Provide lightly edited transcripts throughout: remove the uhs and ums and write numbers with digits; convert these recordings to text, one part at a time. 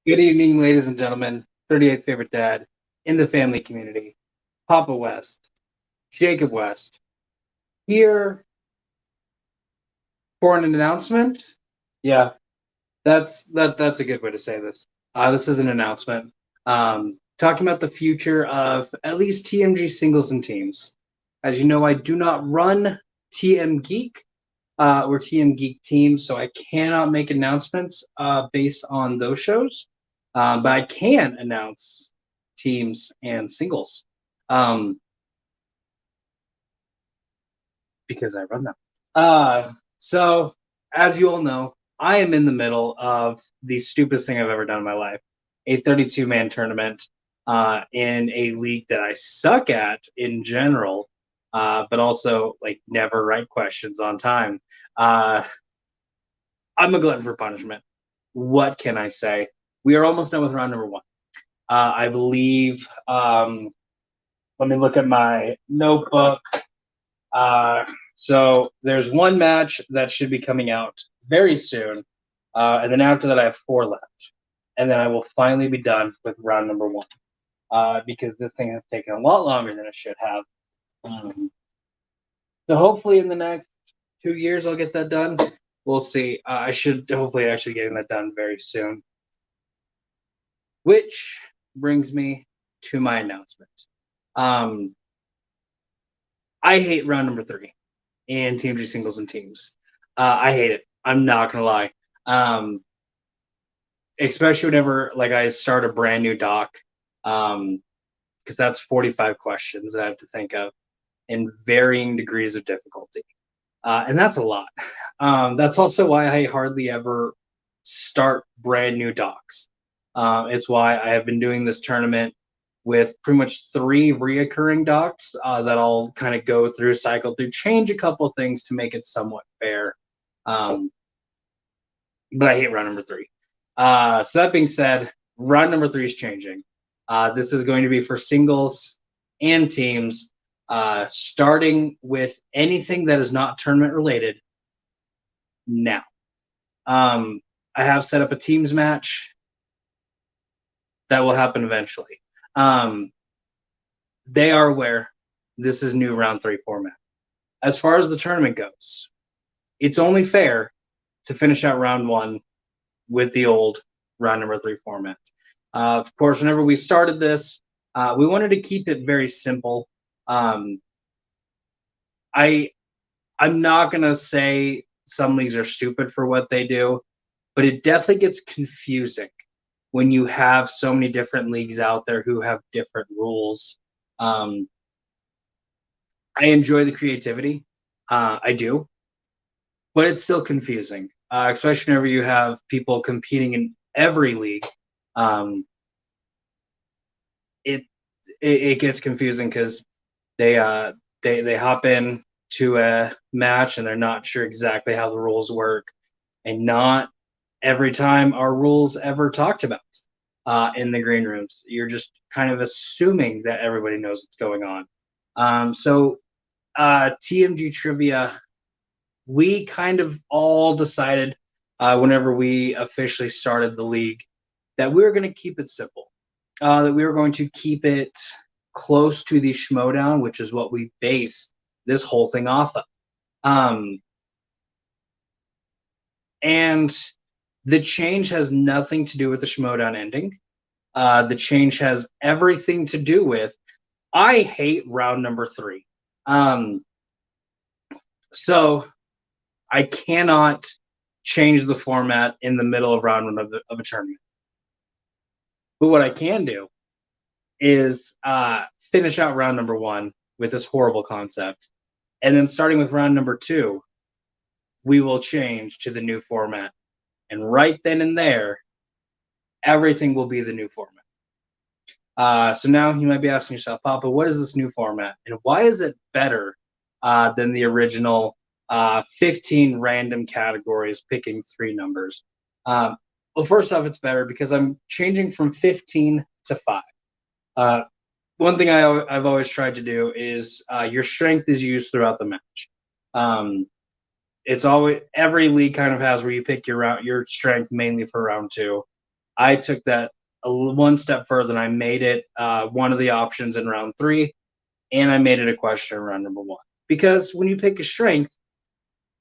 Good evening, ladies and gentlemen. 38th favorite dad in the family community, Papa West, Jacob West, here for an announcement. Yeah, that's a good way to say this. This is an announcement talking about the future of at least TMG singles and teams. As you know, I do not run TM Geek or TM Geek teams, so I cannot make announcements based on those shows. But I can announce teams and singles because I run them. So, as you all know, I am in the middle of the stupidest thing I've ever done in my life, a 32-man tournament in a league that I suck at in general, but also like never write questions on time. Uh, I'm a glutton for punishment. What can I say? We are almost done with round number one. I believe. Let me look at my notebook. Uh, so there's one match that should be coming out very soon, and then after that I have four left, and then I will finally be done with round number one. Because this thing has taken a lot longer than it should have. Um, so hopefully in the next 2 years I'll get that done. We'll see. I should hopefully actually getting that done very soon. Which brings me to my announcement. Um, I hate round number three in TMG singles and teams. I hate it. I'm not gonna lie. Especially whenever like I start a brand new doc, because that's 45 questions that I have to think of in varying degrees of difficulty, and that's a lot. That's also why I hardly ever start brand new docs. It's why I have been doing this tournament with pretty much three reoccurring docs that I'll kind of go through, cycle through, change a couple things to make it somewhat fair. Um, but I hate round number three. So that being said, round number three is changing. This is going to be for singles and teams, starting with anything that is not tournament related now. I have set up a teams match that will happen eventually. They are aware this is new round three format. As far as the tournament goes, it's only fair to finish out round one with the old round number three format. Of course, whenever we started this, we wanted to keep it very simple. I'm not gonna say some leagues are stupid for what they do, but it definitely gets confusing when you have so many different leagues out there who have different rules. I enjoy the creativity, I do, but it's still confusing, especially whenever you have people competing in every league. Um, it, it gets confusing because they hop in to a match and they're not sure exactly how the rules work, and not every time are rules ever talked about in the green rooms. You're just kind of assuming that everybody knows what's going on. So TMG Trivia, we kind of all decided whenever we officially started the league that we were going to keep it simple, that we were going to keep it close to the Schmodown, which is what we base this whole thing off of. And the change has nothing to do with the Schmodown ending. The change has everything to do with I hate round number three. So I cannot change the format in the middle of round one of a tournament. But what I can do is finish out round number one with this horrible concept. And then starting with round number two, we will change to the new format. And right then and there, everything will be the new format. So now you might be asking yourself, Papa, what is this new format? And why is it better than the original 15 random categories, picking three numbers? Well, first off, it's better because I'm changing from 15 to 5. One thing I've always tried to do is your strength is used throughout the match. It's always every league kind of has where you pick your strength mainly for round two. I took that one step further, and I made it one of the options in round 3, and I made it a question in round number 1. Because when you pick a strength,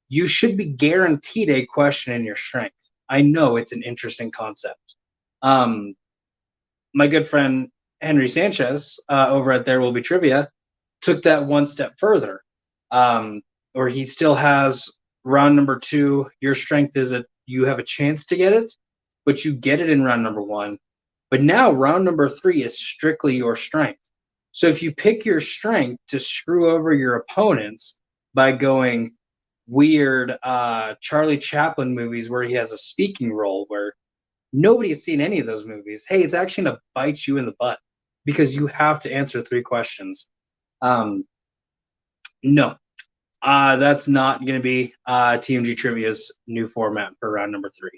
you should be guaranteed a question in your strength. I know it's an interesting concept. My good friend Henry Sanchez over at There Will Be Trivia took that one step further, where he still has round number 2. Your strength is you have a chance to get it, but you get it in round number 1. But now round number 3 is strictly your strength. So if you pick your strength to screw over your opponents by going weird Charlie Chaplin movies where he has a speaking role where nobody has seen any of those movies, hey, it's actually going to bite you in the butt because you have to answer 3 questions. No, that's not going to be TMG Trivia's new format for round number 3.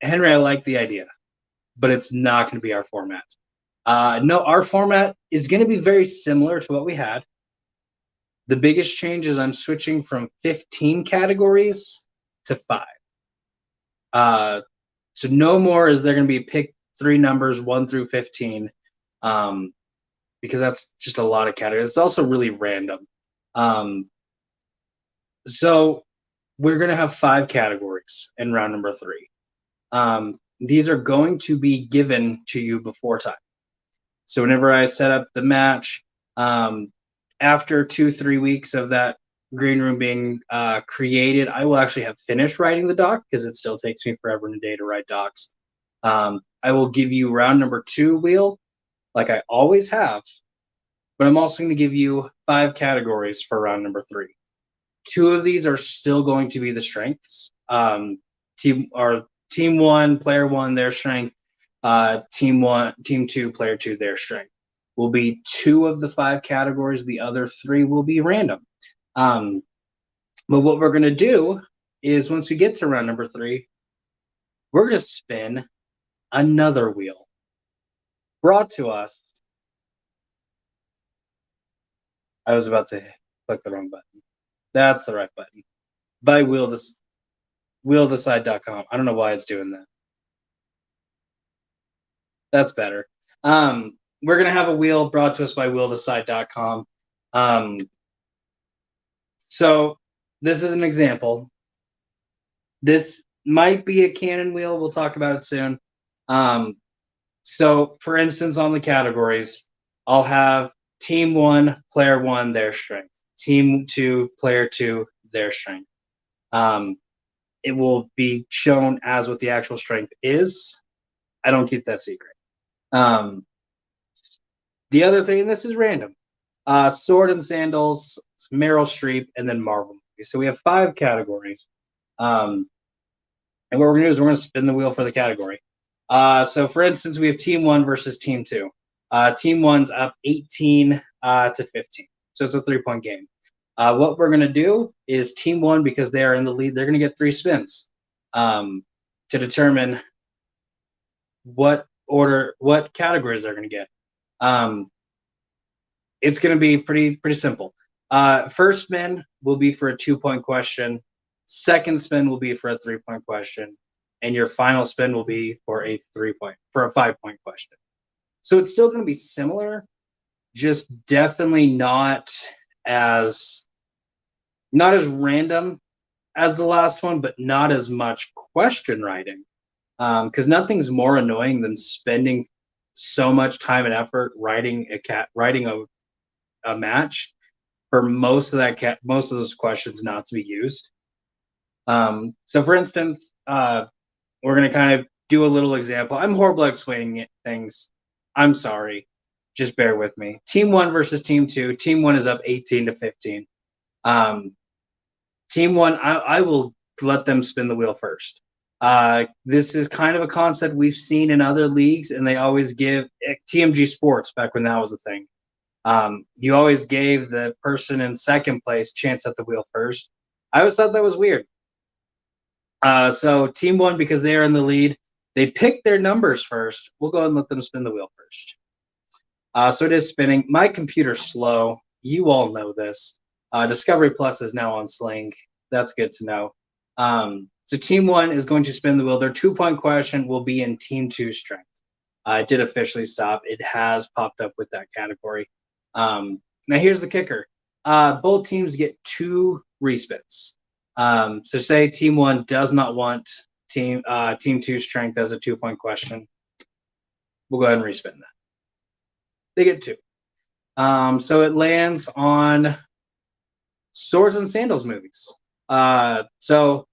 Henry, I like the idea, but it's not going to be our format. No, our format is going to be very similar to what we had. The biggest change is I'm switching from 15 categories to 5. So no more is there going to be pick 3 numbers, 1 through 15, because that's just a lot of categories. It's also really random. So we're going to have 5 categories in round number 3. These are going to be given to you before time. So whenever I set up the match, after 2-3 weeks of that green room being created, I will actually have finished writing the doc because it still takes me forever and a day to write docs. I will give you round number 2 wheel, like I always have, but I'm also going to give you 5 categories for round number 3. 2 of these are still going to be the strengths. Team 1, player 1, their strength. Team 2, player 2, their strength. Will be 2 of the 5 categories. The other 3 will be random. But what we're going to do is once we get to round number 3, we're going to spin another wheel brought to us. I was about to click the wrong button. That's the right button. By wheeldecide.com. I don't know why it's doing that. That's better. We're going to have a wheel brought to us by wheeldecide.com. So this is an example. This might be a canon wheel. We'll talk about it soon. So for instance, on the categories, I'll have team 1, player 1, their strength. Team 2, player 2, their strength. It will be shown as what the actual strength is. I don't keep that secret. The other thing, and this is random, Sword and Sandals, Meryl Streep, and then Marvel movies. So we have 5 categories. And what we're going to do is we're going to spin the wheel for the category. So for instance, we have Team 1 versus Team 2. Team 1's up 18 to 15. So it's a 3-point game. What we're going to do is Team 1, because they are in the lead, they're going to get 3 spins to determine what categories they're going to get. It's going to be pretty simple. First spin will be for a 2-point question. Second spin will be for a 3-point question, and your final spin will be for a 5-point question. So it's still going to be similar, just definitely not as random as the last one, but not as much question writing. Because nothing's more annoying than spending so much time and effort writing a match for most of those questions not to be used. So for instance, we're going to kind of do a little example. I'm horrible at explaining things. I'm sorry. Just bear with me. Team 1 versus Team 2. Team 1 is up 18 to 15. Team 1, I will let them spin the wheel first. This is kind of a concept we've seen in other leagues, and they always give TMG Sports back when that was a thing. You always gave the person in second place chance at the wheel first. I always thought that was weird. So Team 1, because they are in the lead, they pick their numbers first. We'll go and let them spin the wheel first. So it is spinning. My computer's slow. You all know this. Discovery Plus is now on Sling. That's good to know. So Team 1 is going to spin the wheel. Their 2-point question will be in Team 2 strength. It did officially stop. It has popped up with that category. Now here's the kicker. Both teams get 2 respins. So say Team 1 does not want Team 2 strength as a 2-point question. We'll go ahead and respin that. They get 2. So it lands on Swords and Sandals movies. So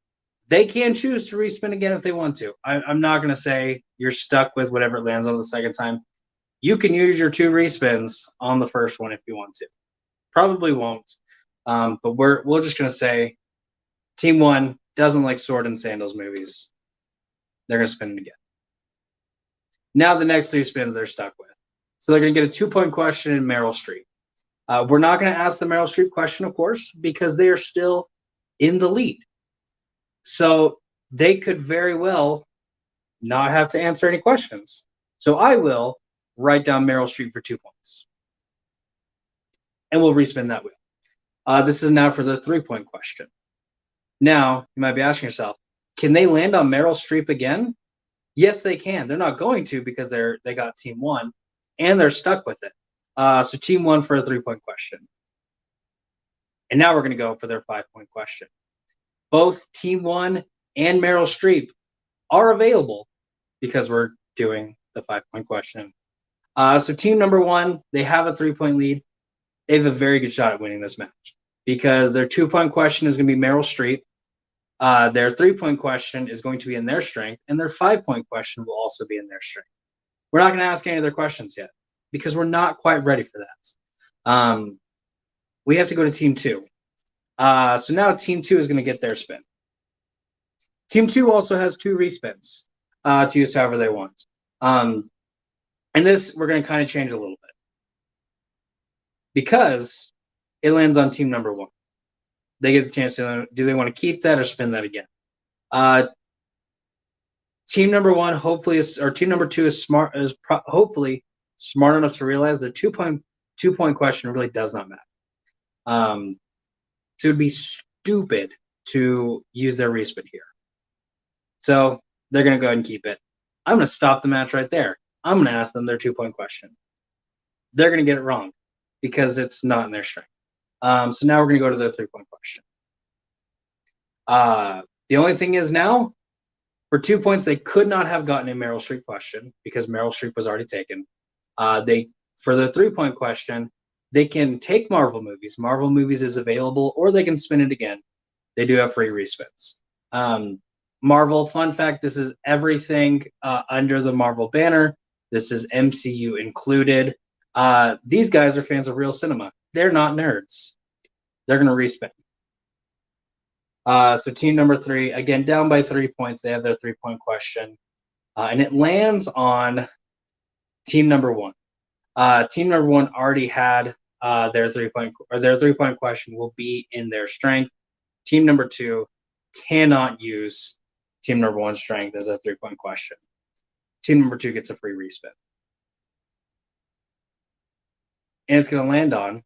they can choose to respin again if they want to. I'm not going to say you're stuck with whatever it lands on the second time. You can use your 2 respins on the first one if you want to. Probably won't. But we're just going to say Team 1 doesn't like Sword and Sandals movies. They're going to spin it again. Now the next 3 spins they're stuck with. So they're going to get a 2-point question in Meryl Streep. We're not going to ask the Meryl Streep question, of course, because they are still in the lead. So they could very well not have to answer any questions. So I will write down Meryl Streep for 2 points. And we'll respin that wheel. This is now for the 3-point question. Now, you might be asking yourself, can they land on Meryl Streep again? Yes, they can. They're not going to because they got Team 1, and they're stuck with it. So Team 1 for a 3-point question. And now we're going to go for their 5-point question. Both Team 1 and Meryl Streep are available because we're doing the 5-point question. So Team number 1, they have a 3-point lead. They have a very good shot at winning this match because their 2-point question is going to be Meryl Streep. Their 3-point question is going to be in their strength, and their 5-point question will also be in their strength. We're not going to ask any of their questions yet because we're not quite ready for that. We have to go to Team 2. So now Team 2 is going to get their spin. Team 2 also has 2 respins to use however they want. And this, we're going to kind of change a little bit because it lands on Team number 1. They get the chance to, do they want to keep that or spin that again? Team number 1 hopefully or Team number 2 is hopefully smart enough to realize the 2-point question really does not matter. So it would be stupid to use their respin here. So they're going to go ahead and keep it. I'm going to stop the match right there. I'm going to ask them their 2-point question. They're going to get it wrong because it's not in their strength. So now we're going to go to the 3-point question. The only thing is now, for 2 points, they could not have gotten a Meryl Streep question because Meryl Streep was already taken. For the 3-point question, they can take Marvel movies. Marvel movies is available, or they can spin it again. They do have free respins. Marvel, fun fact, this is everything under the Marvel banner. This is MCU included. These guys are fans of real cinema. They're not nerds. They're going to respin. So team number 3, again, down by 3 points. They have their 3-point question. And it lands on team number 1. Team number 1 already had their 3-point question will be in their strength. Team number 2 cannot use team number 1's strength as a 3-point question. Team number 2 gets a free respin. And it's going to land on,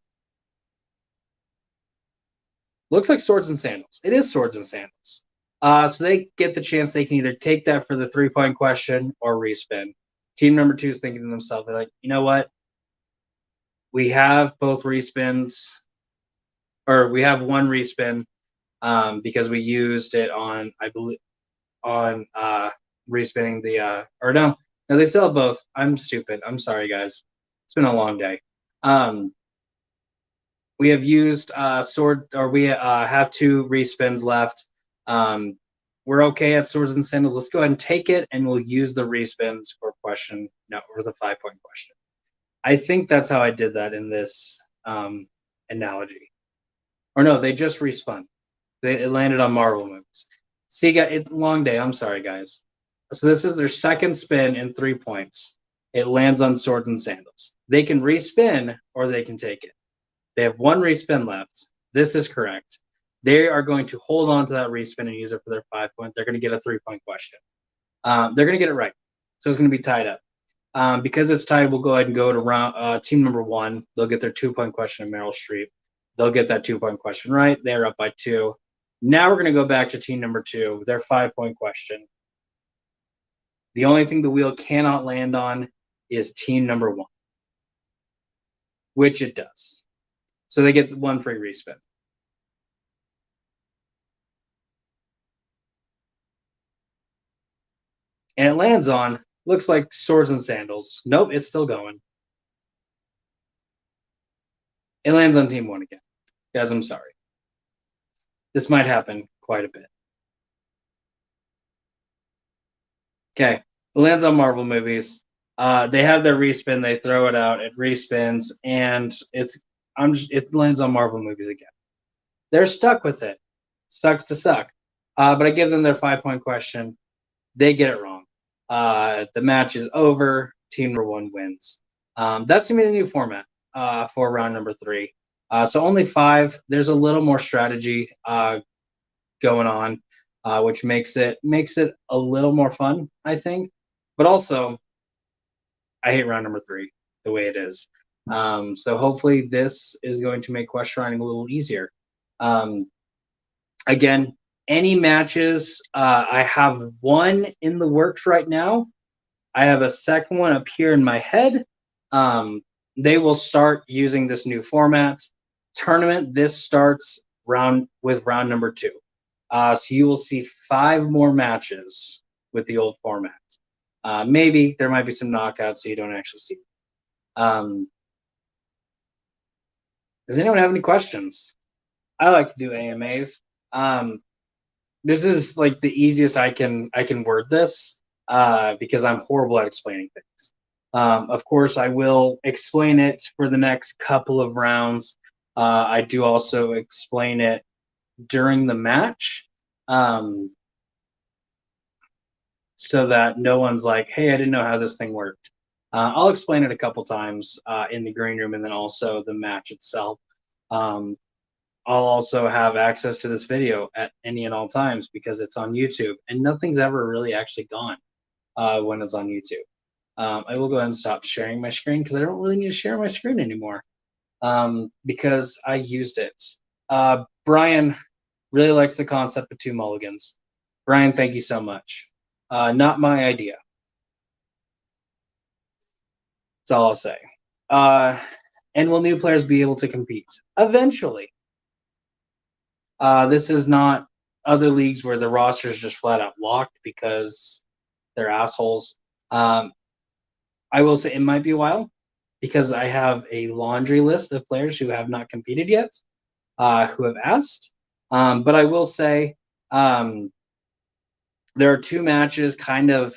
looks like Swords and Sandals. It is Swords and Sandals. So they get the chance. They can either take that for the 3-point question or respin. Team number 2 is thinking to themselves, they're like, you know what? We have both respins, or we have one respin because we used it on, I believe, on respinning the, or no, they still have both. I'm stupid. I'm sorry, guys. It's been a long day. We have used we have 2 respins left. We're okay at Swords and Sandals. Let's go ahead and take it, and we'll use the respins for the 5-point question. I think that's how I did that in this analogy. Or no, they just respun. It landed on Marvel movies. See, it's a long day. I'm sorry, guys. So this is their second spin in 3 points. It lands on Swords and Sandals. They can respin or they can take it. They have 1 respin left. This is correct. They are going to hold on to that respin and use it for their 5-point. They're going to get a 3-point question. They're going to get it right. So it's going to be tied up. Because it's tied, we'll go ahead and go to team number 1. They'll get their 2-point question of Meryl Streep. They'll get that 2-point question right. They're up by 2. Now we're going to go back to team number 2, their 5-point question. The only thing the wheel cannot land on is team number 1, which it does. So they get 1 free respin. And it lands on, looks like Swords and Sandals. Nope, it's still going. It lands on team 1 again. Guys, I'm sorry. This might happen quite a bit. Okay, it lands on Marvel movies. They have their respin, they throw it out, it respins, and it lands on Marvel movies again. They're stuck with it. Sucks to suck. But I give them their 5-point question. They get it wrong. The match is over. Team number 1 wins. That's going to be the new format for round number 3. So only 5. There's a little more strategy going on, which makes it a little more fun, I think. But also, I hate round number 3 the way it is. So hopefully this is going to make question writing a little easier. Again, any matches, I have 1 in the works right now. I have a second one up here in my head. They will start using this new format. Tournament, this starts with round number 2. So you will see 5 more matches with the old format. Maybe there might be some knockouts so you don't actually see them. Does anyone have any questions? I like to do AMAs. This is like the easiest I can word this because I'm horrible at explaining things. Of course, I will explain it for the next couple of rounds. I do also explain it during the match so that no one's like, hey, I didn't know how this thing worked. I'll explain it a couple times in the green room and then also the match itself. I'll also have access to this video at any and all times because it's on YouTube, and nothing's ever really actually gone when it's on YouTube. I will go ahead and stop sharing my screen because I don't really need to share my screen anymore because I used it. Brian really likes the concept of 2 mulligans. Brian, thank you so much. Not my idea. That's all I'll say. And will new players be able to compete? Eventually. This is not other leagues where the roster is just flat out locked because they're assholes. I will say it might be a while because I have a laundry list of players who have not competed yet, who have asked. But I will say there are 2 matches kind of.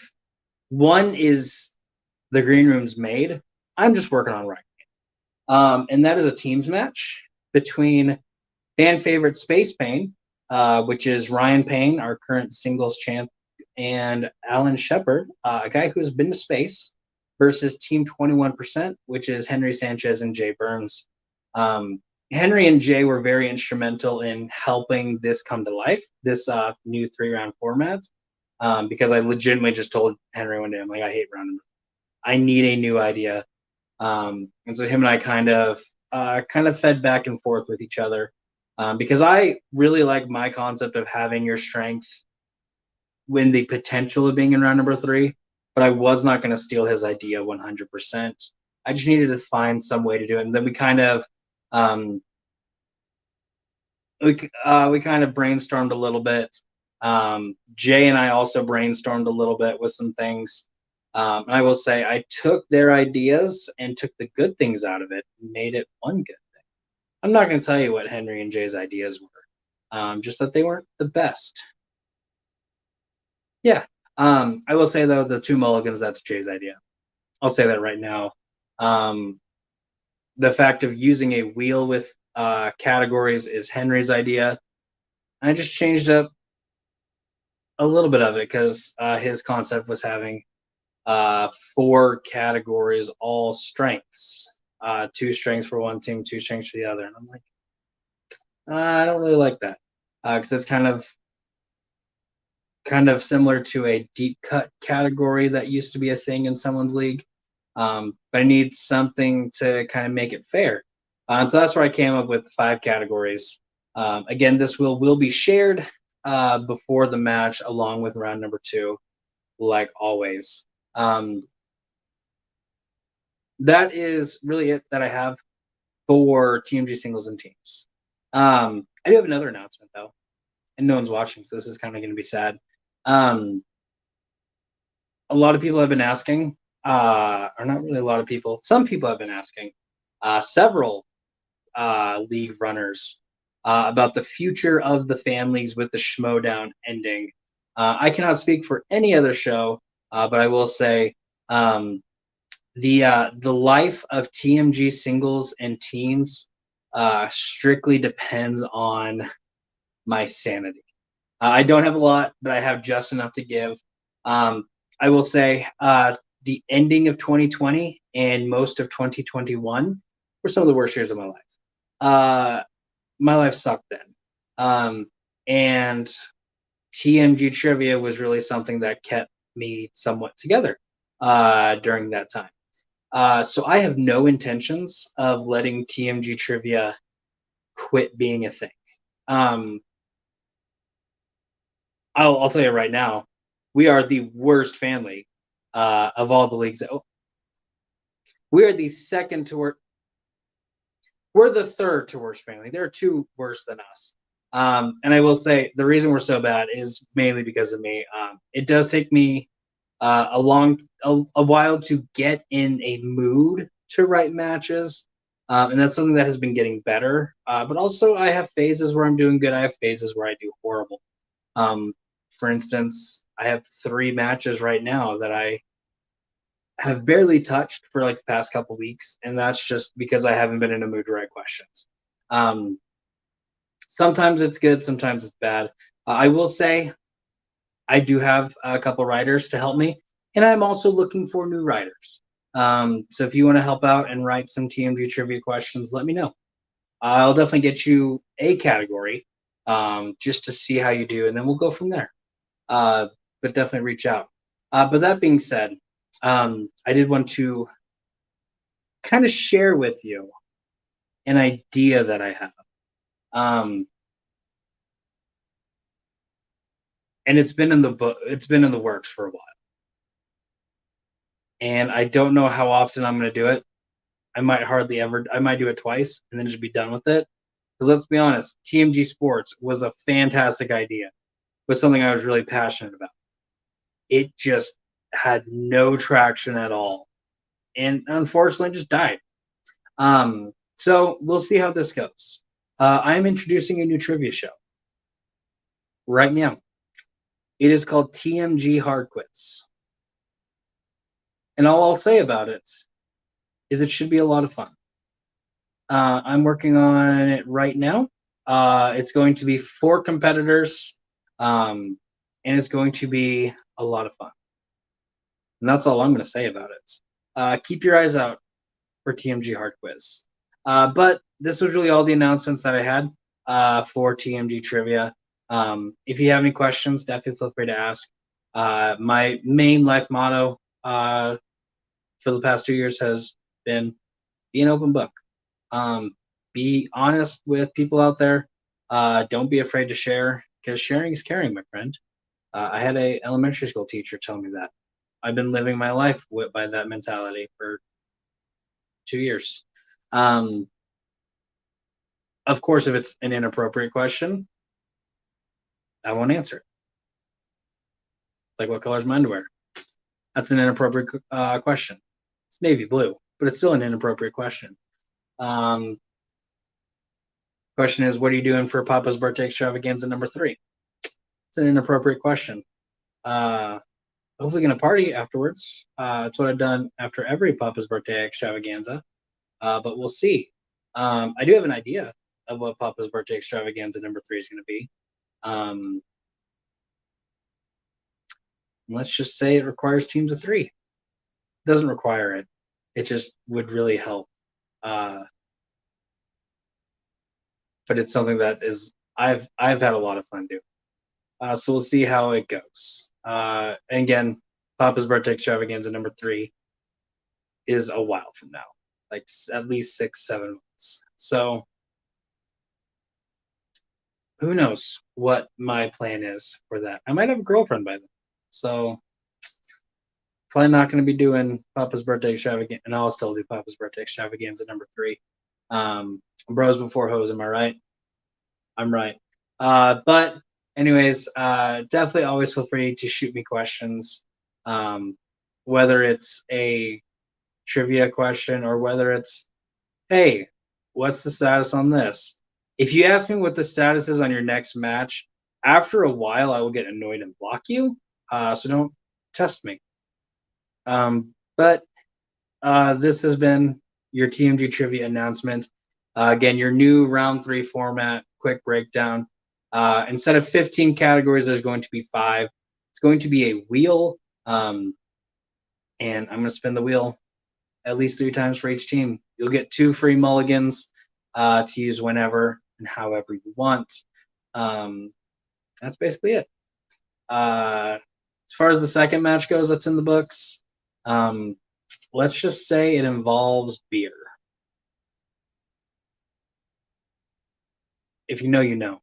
One is the green room's made. I'm just working on writing it. And that is a teams match between fan favorite Space Pain, which is Ryan Payne, our current singles champ, and Alan Shepard, a guy who has been to space, versus Team 21%, which is Henry Sanchez and Jay Burns. Henry and Jay were very instrumental in helping this come to life, this new 3-round format, because I legitimately just told Henry one day, I'm like, I hate round number. I need a new idea. And so him and I kind of fed back and forth with each other. Because I really like my concept of having your strength win the potential of being in round number 3, but I was not going to steal his idea 100%. I just needed to find some way to do it. And then we kind of brainstormed a little bit. Jay and I also brainstormed a little bit with some things. And I will say I took their ideas and took the good things out of it and made it one good thing. I'm not going to tell you what Henry and Jay's ideas were, just that they weren't the best. Yeah. I will say, though, the 2 mulligans, that's Jay's idea. I'll say that right now. The fact of using a wheel with categories is Henry's idea. I just changed up a little bit of it because his concept was having 4 categories, all strengths. 2 strengths for one team, 2 strengths for the other. And I'm like, I don't really like that because it's kind of similar to a deep cut category that used to be a thing in someone's league. But I need something to kind of make it fair. So that's where I came up with 5 categories. Again, this will be shared before the match along with round number 2, like always. That is really it that I have for TMG singles and teams. I do have another announcement though, and no one's watching, so this is kind of going to be sad. A lot of people have been asking, or not really a lot of people, some people have been asking, several league runners about the future of the families with the Schmodown ending. I cannot speak for any other show, but I will say the life of TMG singles and teams strictly depends on my sanity. I don't have a lot, but I have just enough to give. I will say the ending of 2020 and most of 2021 were some of the worst years of my life. My life sucked then. And TMG Trivia was really something that kept me somewhat together during that time. So I have no intentions of letting TMG Trivia quit being a thing. I'll tell you right now, we are the worst family of all the leagues. We are the second to worst. We're the third to worst family. There are 2 worse than us. And I will say the reason we're so bad is mainly because of me. It does take me a while to get in a mood to write matches. And that's something that has been getting better. But also I have phases where I'm doing good. I have phases where I do horrible. For instance, I have 3 matches right now that I have barely touched for like the past couple weeks, and that's just because I haven't been in a mood to write questions. Sometimes it's good, sometimes it's bad. I will say I do have a couple writers to help me, and I'm also looking for new writers. So if you want to help out and write some TMG trivia questions, let me know. I'll definitely get you a category just to see how you do, and then we'll go from there. But definitely reach out. But that being said, I did want to kind of share with you an idea that I have. And it's been in the book, it's been in the works for a while. And I don't know how often I'm going to do it. I might do it twice and then just be done with it. Because let's be honest, TMG Sports was a fantastic idea, was something I was really passionate about. It just had no traction at all, and unfortunately just died. So we'll see how this goes. I'm introducing a new trivia show right now. It is called TMG Hard Quiz. And all I'll say about it is it should be a lot of fun. I'm working on it right now. It's going to be 4 competitors, and it's going to be a lot of fun. And that's all I'm going to say about it. Keep your eyes out for TMG Hard Quiz. But this was really all the announcements that I had for TMG Trivia. If you have any questions, definitely feel free to ask. My main life motto for the past 2 years has been be an open book. Be honest with people out there. Don't be afraid to share, because sharing is caring, my friend. I had a elementary school teacher tell me that. I've been living my life by that mentality for 2 years. Of course, if it's an inappropriate question, I won't answer it. Like, what color is my underwear? That's an inappropriate question. It's navy blue, but it's still an inappropriate question. Question is, what are you doing for Papa's birthday extravaganza number 3? It's an inappropriate question. Hopefully gonna party afterwards. It's what I've done after every Papa's birthday extravaganza. But we'll see. I do have an idea of what Papa's birthday extravaganza number 3 is going to be. Let's just say it requires teams of 3. It doesn't require it. It just would really help. But it's something that is I've had a lot of fun doing. So we'll see how it goes. And again, Papa's birthday extravaganza number 3 is a while from now, like at least 6-7 months. So who knows what my plan is for that. I might have a girlfriend by then. So probably not going to be doing Papa's birthday extravaganza, and I'll still do Papa's birthday extravaganza number 3. Bros before hoes, am I right? I'm right. But anyways, definitely always feel free to shoot me questions, whether it's a trivia question or whether it's, hey, what's the status on this? If you ask me what the status is on your next match, after a while I will get annoyed and block you. So don't test me. But this has been your TMG Trivia Announcement. Again, your new round 3 format, quick breakdown. Instead of 15 categories, there's going to be 5. It's going to be a wheel, and I'm going to spin the wheel at least 3 times for each team. You'll get 2 free mulligans to use whenever and however you want. That's basically it. As far as the second match goes, that's in the books. Let's just say it involves beer. If you know, you know.